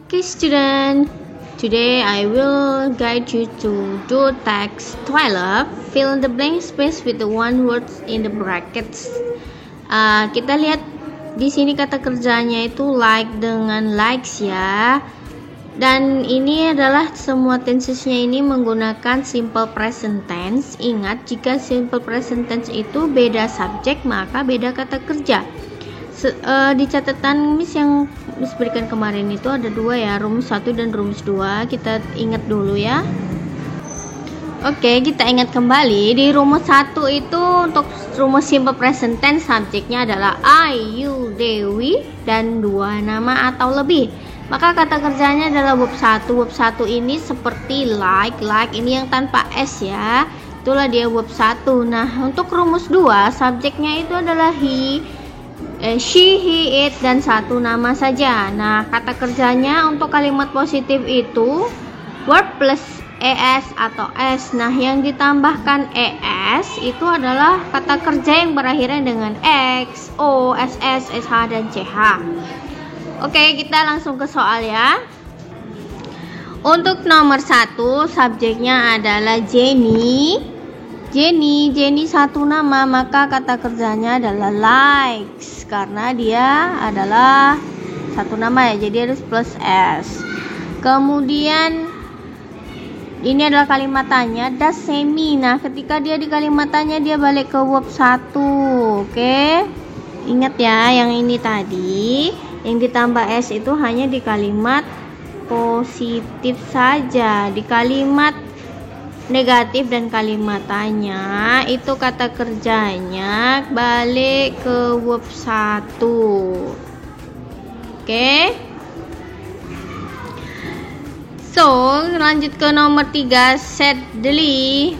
Okay, student. Today I will guide you to do text 12. Fill in the blank space with the one words in the brackets. Kita lihat di sini kata kerjanya itu like dengan likes ya. Dan ini adalah semua tensesnya ini menggunakan simple present tense. Ingat, jika simple present tense itu beda subjek maka beda kata kerja. Di catatan Miss yang Miss berikan kemarin itu ada dua ya, rumus 1 dan rumus 2. Kita ingat dulu ya. Oke, kita ingat kembali. Di rumus 1 itu untuk rumus simple present tense subjeknya adalah I, you, Dewi dan dua nama atau lebih. Maka kata kerjanya adalah verb 1. Verb 1 ini seperti like ini yang tanpa s ya. Itulah dia verb 1. Nah, untuk rumus 2 subjeknya itu adalah he, she, he, it, dan satu nama saja. Nah, kata kerjanya untuk kalimat positif itu verb plus es atau s. Nah, yang ditambahkan es itu adalah kata kerja yang berakhirnya dengan x, o, ss, sh, dan ch. Oke, kita langsung ke soal ya. Untuk nomor 1 subjeknya adalah Jenny satu nama, maka kata kerjanya adalah likes karena dia adalah satu nama ya, jadi harus plus s. Kemudian ini adalah kalimat tanya, does Semi. Nah, ketika dia di kalimat tanya dia balik ke verb 1. Oke, ingat ya, yang ini tadi yang ditambah s itu hanya di kalimat positif saja. Di kalimat negatif dan kalimat tanya itu kata kerjanya balik ke verb 1. Oke. So, lanjut ke nomor 3. Sadly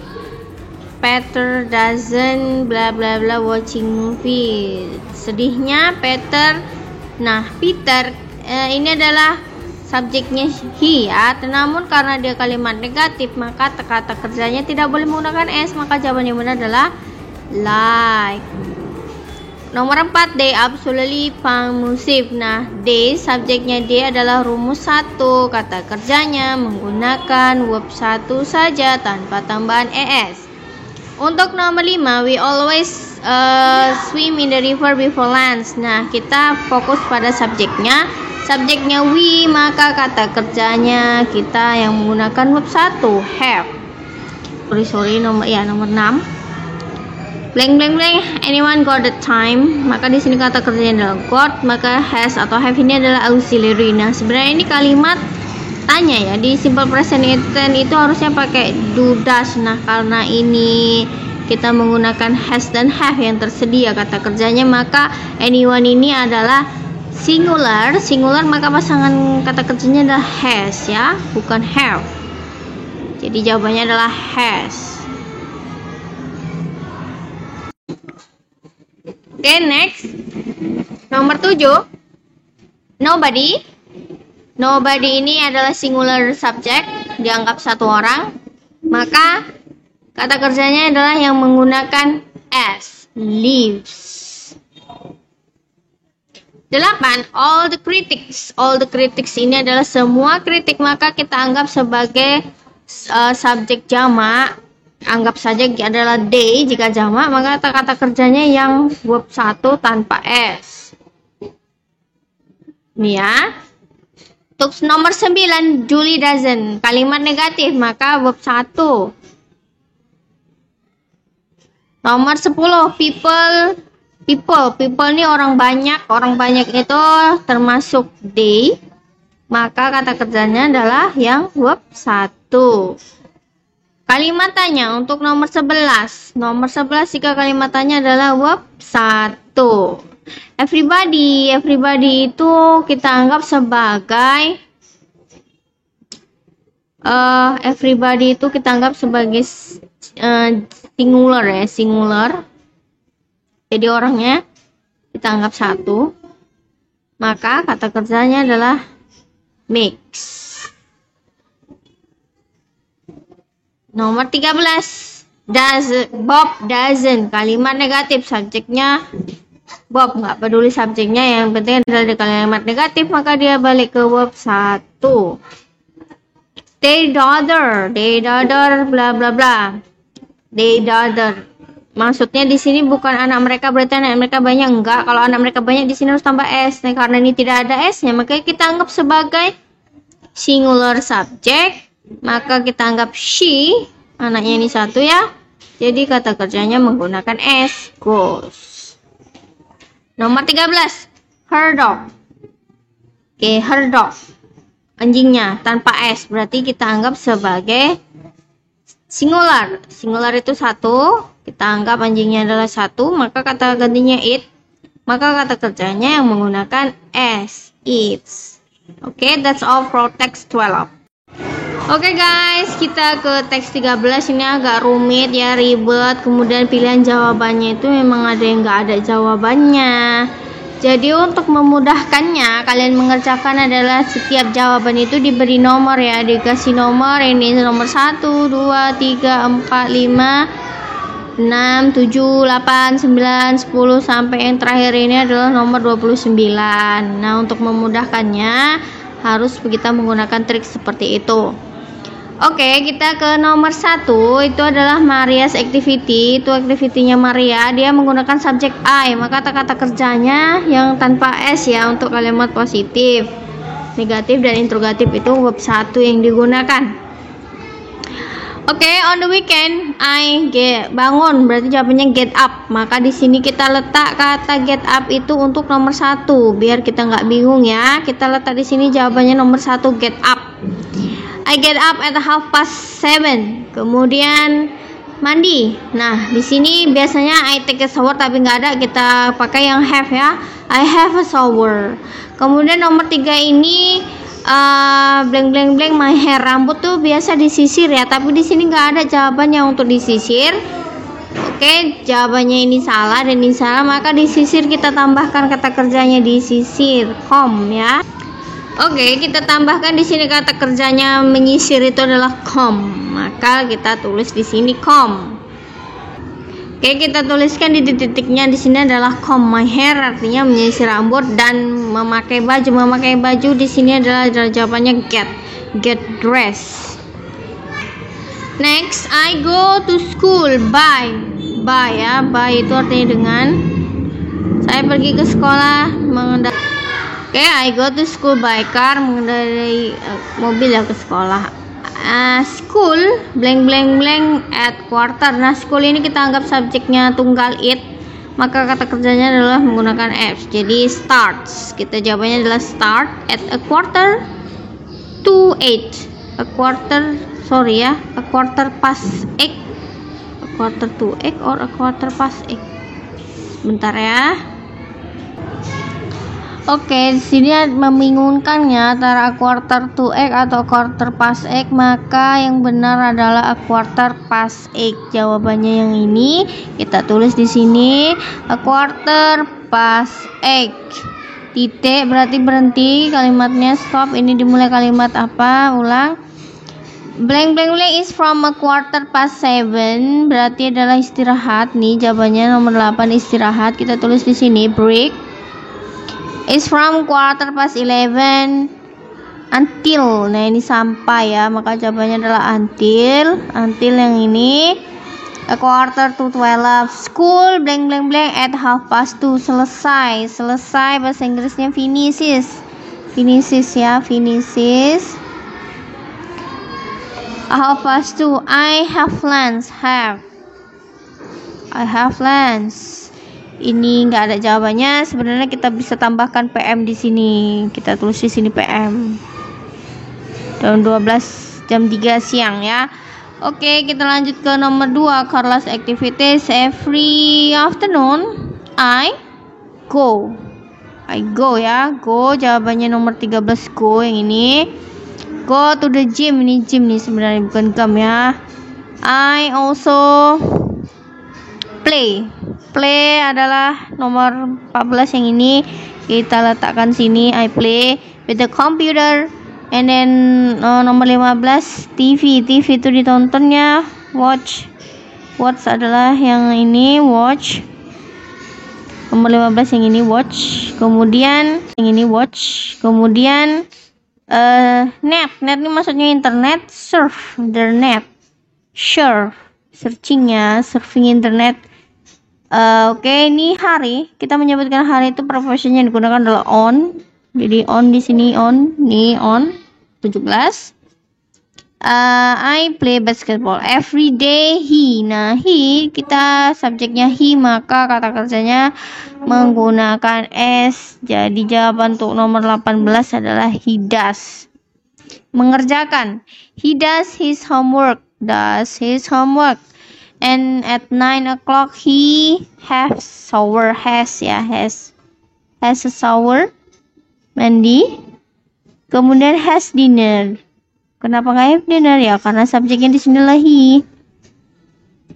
Peter doesn't bla bla bla watching movie. Sedihnya Peter. Nah, Peter ini adalah subjeknya he ya, namun karena dia kalimat negatif maka kata kerjanya tidak boleh menggunakan s, maka jawaban yang benar adalah like. Nomor 4, they absolutely found music. Nah, they subjeknya dia adalah rumus 1, kata kerjanya menggunakan verb 1 saja tanpa tambahan es. Untuk nomor 5, we always swim in the river before lunch. Nah, kita fokus pada subjeknya we, maka kata kerjanya kita yang menggunakan verb 1 have. Nomor 6. Blank anyone got the time, maka di sini kata kerjanya adalah got, maka has atau have ini adalah auxiliary. Nah, sebenarnya ini kalimat tanya ya, di simple present tense itu harusnya pakai do does. Nah, karena ini kita menggunakan has dan have yang tersedia kata kerjanya, maka anyone ini adalah singular, maka pasangan kata kerjanya adalah has ya, bukan have. Jadi jawabannya adalah has. Oke, next. Nomor 7. Nobody ini adalah singular subject, dianggap satu orang, maka kata kerjanya adalah yang menggunakan s, lives. 8. All the critics ini adalah semua kritik, maka kita anggap sebagai subjek jamak. Anggap saja adalah they jika jamak, maka kata kerjanya yang verb 1 tanpa s. Ini ya. Untuk nomor 9, Julie doesn't, kalimat negatif, maka verb 1. Nomor 10, people ini orang banyak itu termasuk they, maka kata kerjanya adalah yang verb 1. Kalimat tanya untuk nomor 11 jika kalimat tanya adalah verb 1. Everybody itu kita anggap sebagai singular. Jadi orangnya kita anggap 1, maka kata kerjanya adalah makes. Nomor 13, Bob doesn't, kalimat negatif, subjeknya verb, nggak peduli subjeknya, yang penting adalah di kalimat negatif, maka dia balik ke verb 1. They daughter bla bla bla. They daughter. Maksudnya di sini bukan anak mereka berarti anak mereka banyak, enggak. Kalau anak mereka banyak di sini harus tambah s. Nah, karena ini tidak ada s-nya, maka kita anggap sebagai singular subject. Maka kita anggap she, anaknya ini satu ya. Jadi kata kerjanya menggunakan s, goes. Nomor 13, her dog. Oke, her dog. Anjingnya tanpa s, berarti kita anggap sebagai singular. Singular itu satu. Kita anggap anjingnya adalah satu, maka kata gantinya it. Maka kata kerjanya yang menggunakan s, eats. Oke, that's all for text 12. Oke guys, kita ke teks 13. Ini agak rumit ya, ribet. Kemudian pilihan jawabannya itu memang ada yang nggak ada jawabannya. Jadi untuk memudahkannya, kalian mengerjakan adalah setiap jawaban itu diberi nomor ya. Dikasih nomor, ini nomor 1, 2, 3, 4, 5, 6, 7, 8, 9, 10 sampai yang terakhir ini adalah nomor 29. Nah, untuk memudahkannya harus kita menggunakan trik seperti itu. Oke, kita ke nomor 1. Itu adalah Maria's activity. Itu activity-nya Maria. Dia menggunakan subjek I. Maka kata kerjanya yang tanpa s ya untuk kalimat positif, negatif dan interrogatif itu verb 1 yang digunakan. Oke, on the weekend I bangun, berarti jawabannya get up. Maka di sini kita letak kata get up itu untuk nomor 1 biar kita nggak bingung ya. Kita letak di sini jawabannya nomor 1, get up. I get up at 7:30. Kemudian mandi. Nah, di sini biasanya I take a shower tapi nggak ada, kita pakai yang have ya. I have a shower. Kemudian nomor 3 ini blank blank blank my hair, rambut tuh biasa disisir ya, tapi di sini nggak ada jawabannya untuk disisir. Oke, jawabannya ini salah dan ini salah, maka disisir kita tambahkan kata kerjanya disisir, comb ya. Oke, kita tambahkan di sini kata kerjanya menyisir itu adalah comb, maka kita tulis di sini comb. Oke, kita tuliskan di titiknya di sini adalah comb my hair, artinya menyisir rambut, dan memakai baju. Memakai baju di sini adalah jawabannya get dressed. Next, I go to school by ya, by itu artinya dengan. Saya pergi ke sekolah mengendarai. Oke, I go to school by car, mengendarai mobil ya ke sekolah. School blank blank blank at quarter. Nah, school ini kita anggap subjeknya tunggal it, maka kata kerjanya adalah menggunakan f. Jadi starts, kita jawabannya adalah start at a quarter to 8. A quarter past 8. A quarter to 8 or a quarter past 8. Bentar ya. Oke, di sini membingungkannya antara a quarter to 8 atau quarter past 8, maka yang benar adalah a quarter past 8. Jawabannya yang ini kita tulis di sini a quarter past 8. Titik berarti berhenti, kalimatnya stop. Ini dimulai kalimat apa? Ulang. Blank blank blank is from a quarter past 7, berarti adalah istirahat. Nih jawabannya nomor 8 istirahat. Kita tulis di sini break. Is from quarter past 11 until. Nah, ini sampai ya, maka jawabannya adalah until yang ini a quarter to 12. School blank blank blank at 2:30. Selesai bahasa Inggrisnya finishes ya, finishes 2:30. I have lunch. Ini nggak ada jawabannya. Sebenarnya kita bisa tambahkan PM di sini. Kita tulis di sini PM. Jam 12, jam 3 siang ya. Oke, kita lanjut ke nomor 2, Carla's activities. Every afternoon I go ya. Go jawabannya nomor 13, go yang ini. Go to the gym. Ini gym nih sebenarnya, bukan gum ya. I also play adalah nomor 14 yang ini, kita letakkan sini. I play with the computer. And then nomor 15 TV itu ditontonnya. Watch adalah yang ini, watch. Nomor 15 yang ini watch. Kemudian yang ini watch. Kemudian net ini maksudnya internet. Surf the net. Searchingnya surfing internet. Oke, ini hari. Kita menyebutkan hari itu preposition yang digunakan adalah on. Jadi on di sini on. Nih on 17. I play basketball every day. Nah, he kita subjeknya he, maka kata kerjanya menggunakan s. Jadi jawaban untuk nomor 18 adalah he does. Mengerjakan. He does his homework. And at 9 o'clock he has a shower, mandi. Kemudian has dinner. Kenapa nggak have dinner ya? Karena subjeknya di sini lah he.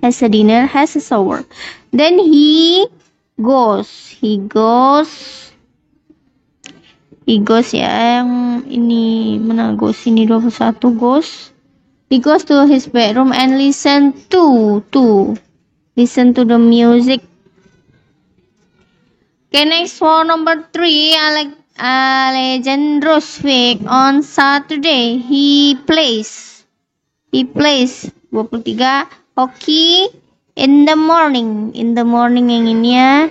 Has a dinner, has a shower. Then he goes ya, yang ini mana goes, ini 21 goes. He goes to his bedroom and listen to the music. Okay, next for number 3, Alejandro speak on Saturday. He plays 23 hockey in the morning yang ini ya.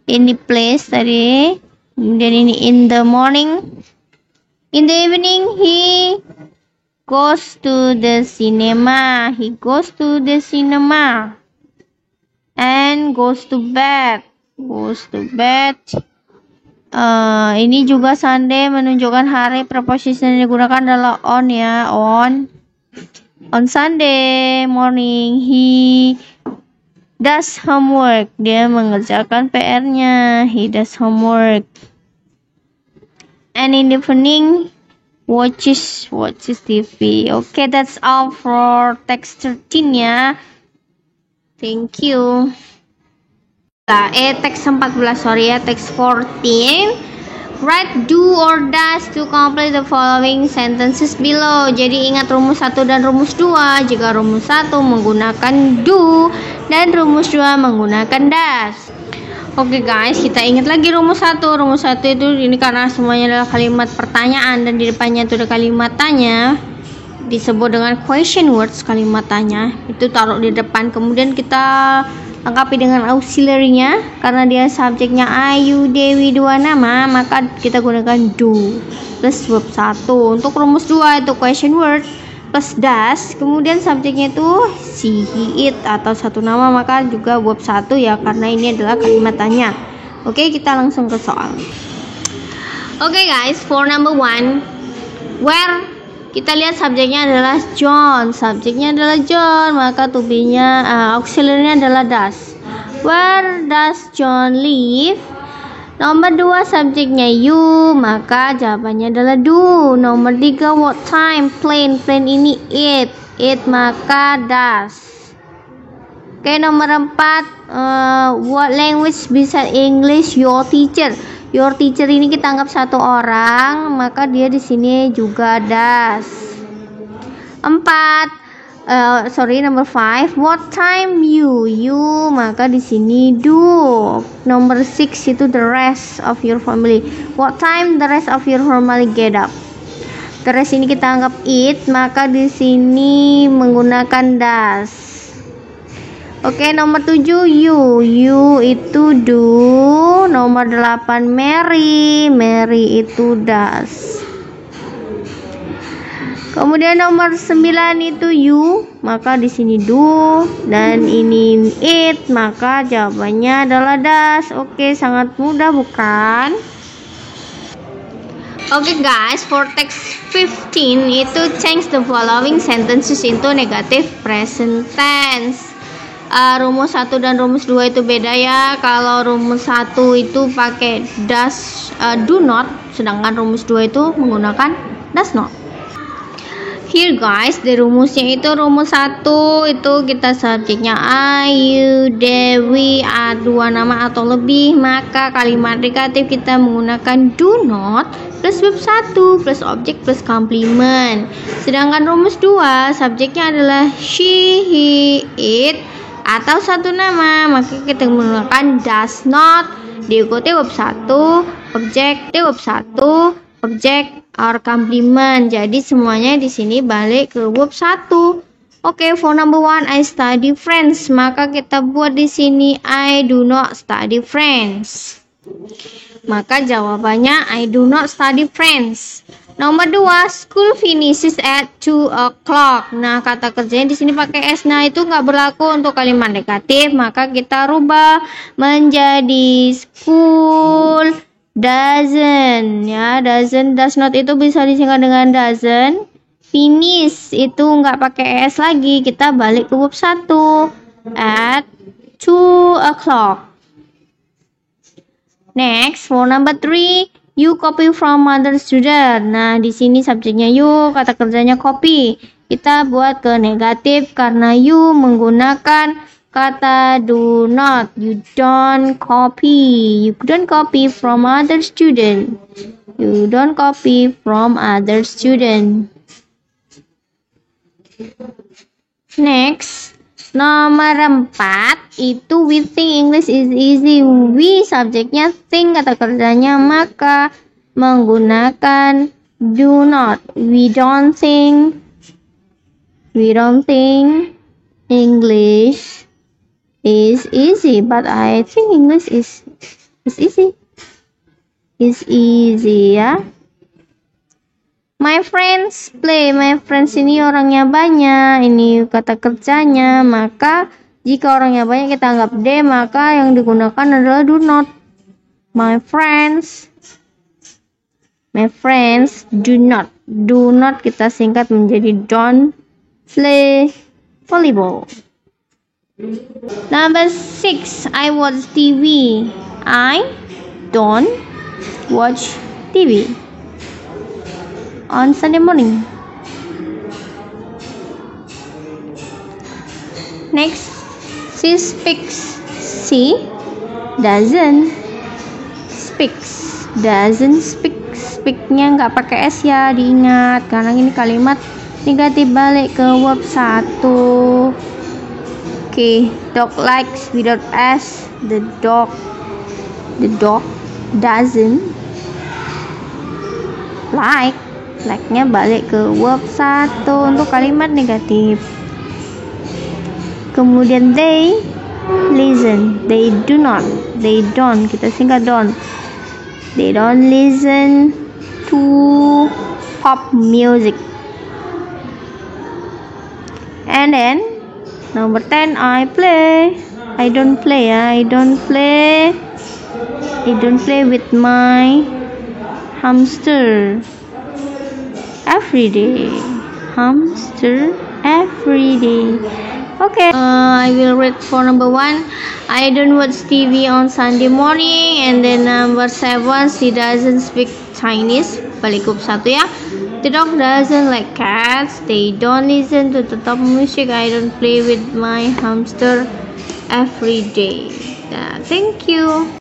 Ini plays tadi. Kemudian ini in the morning. In the evening he goes to the cinema. And goes to bed. Ini juga Sunday menunjukkan hari. Preposition yang digunakan adalah on ya. On Sunday morning he does homework. Dia mengerjakan PR-nya. He does homework. And in the evening watches TV. Okay, that's all for text 13 ya. Thank you. Text 14, text 14. Write do or does to complete the following sentences below. Jadi ingat rumus 1 dan rumus 2. Jika rumus 1 menggunakan do dan rumus 2 menggunakan does. Oke guys, kita ingat lagi rumus 1. Rumus 1 itu ini karena semuanya adalah kalimat pertanyaan dan di depannya itu ada kalimat tanya. Disebut dengan question words kalimat tanya. Itu taruh di depan, kemudian kita lengkapi dengan auxiliary-nya. Karena dia subjeknya Ayu Dewi dua nama, maka kita gunakan do plus verb 1. Untuk rumus 2 itu question word plus does, kemudian subjeknya itu she, he, it atau satu nama, maka juga verb 1 ya, karena ini adalah kalimat tanya. Oke, kita langsung ke soal. Oke guys, for number 1, where kita lihat subjeknya adalah John. Maka to be-nya auxiliary-nya adalah does. Where does John live? Nomor 2 subjeknya you, maka jawabannya adalah do. Nomor 3 what time? Plain ini it maka does. Oke, nomor 4 what language besides English your teacher? Your teacher ini kita anggap satu orang, maka dia di sini juga does. Number 5 what time you maka di sini do. Nomor 6 itu the rest of your family. What time the rest of your family get up? The rest ini kita anggap it, maka di sini menggunakan does. Oke, nomor 7 you itu do. Nomor 8 Mary itu does. Kemudian nomor 9 itu you, maka di sini do, dan ini it, maka jawabannya adalah does. Oke, sangat mudah bukan? Oke guys, for text 15 itu change the following sentences into negative present tense. Rumus 1 dan rumus 2 itu beda ya. Kalau rumus 1 itu pakai does, do not, sedangkan rumus 2 itu menggunakan does not. Here guys, di rumusnya itu rumus 1 itu kita subjeknya Ayu Dewi dua nama atau lebih, maka kalimat negatif kita menggunakan do not plus verb 1 plus objek plus komplement. Sedangkan rumus 2 subjeknya adalah she, he, it atau satu nama, maka kita menggunakan does not Diikuti verb 1, objek, verb 1, objek, or complement. Jadi semuanya di sini balik ke verb 1. Oke, for number 1, I study French. Maka kita buat di sini I do not study French. Maka jawabannya I do not study French. Nomor 2, school finishes at 2 o'clock. Nah, kata kerjanya di sini pakai S. Nah, itu nggak berlaku untuk kalimat negatif. Maka kita rubah menjadi school doesn't. Ya, doesn't, does not itu bisa disingkat dengan doesn't. Finish itu nggak pakai S lagi. Kita balik ke verb 1. At 2 o'clock. Next, for number 3, you copy from other student. Nah, di sini subjeknya you, kata kerjanya copy. Kita buat ke negatif karena you menggunakan kata do not. You don't copy. You don't copy from other student. You don't copy from other student. Next, nomor 4 itu we think English is easy. We subjeknya think, kata kerjanya maka menggunakan do not. We don't think English is easy, but I think English is easy. Is easy ya. My friends play. My friends ini orangnya banyak. Ini kata kerjanya. Maka jika orangnya banyak kita anggap they, maka yang digunakan adalah do not. My friends do not. Do not kita singkat menjadi don't play volleyball. Number 6, I watch TV. I don't watch TV on Sunday morning. Next, she speaks. She doesn't speaks. Doesn't speak. Speaknya nggak pakai S ya, diingat karena ini kalimat negatif balik ke verb 1. Oke, dog likes without S. The dog doesn't like. Like-nya balik ke verb 1 untuk kalimat negatif. Kemudian they listen. They do not. They don't. Kita singkat don't. They don't listen to pop music. And then number 10, I play. I don't play. I don't play with my hamster every day. Hamster every day. Okay, I will read for number 1. I don't watch TV on Sunday morning. And then number 7, she doesn't speak Chinese. Balik ke 1 ya. The dog doesn't like cats. They don't listen to the top music. I don't play with my hamster every day. Thank you.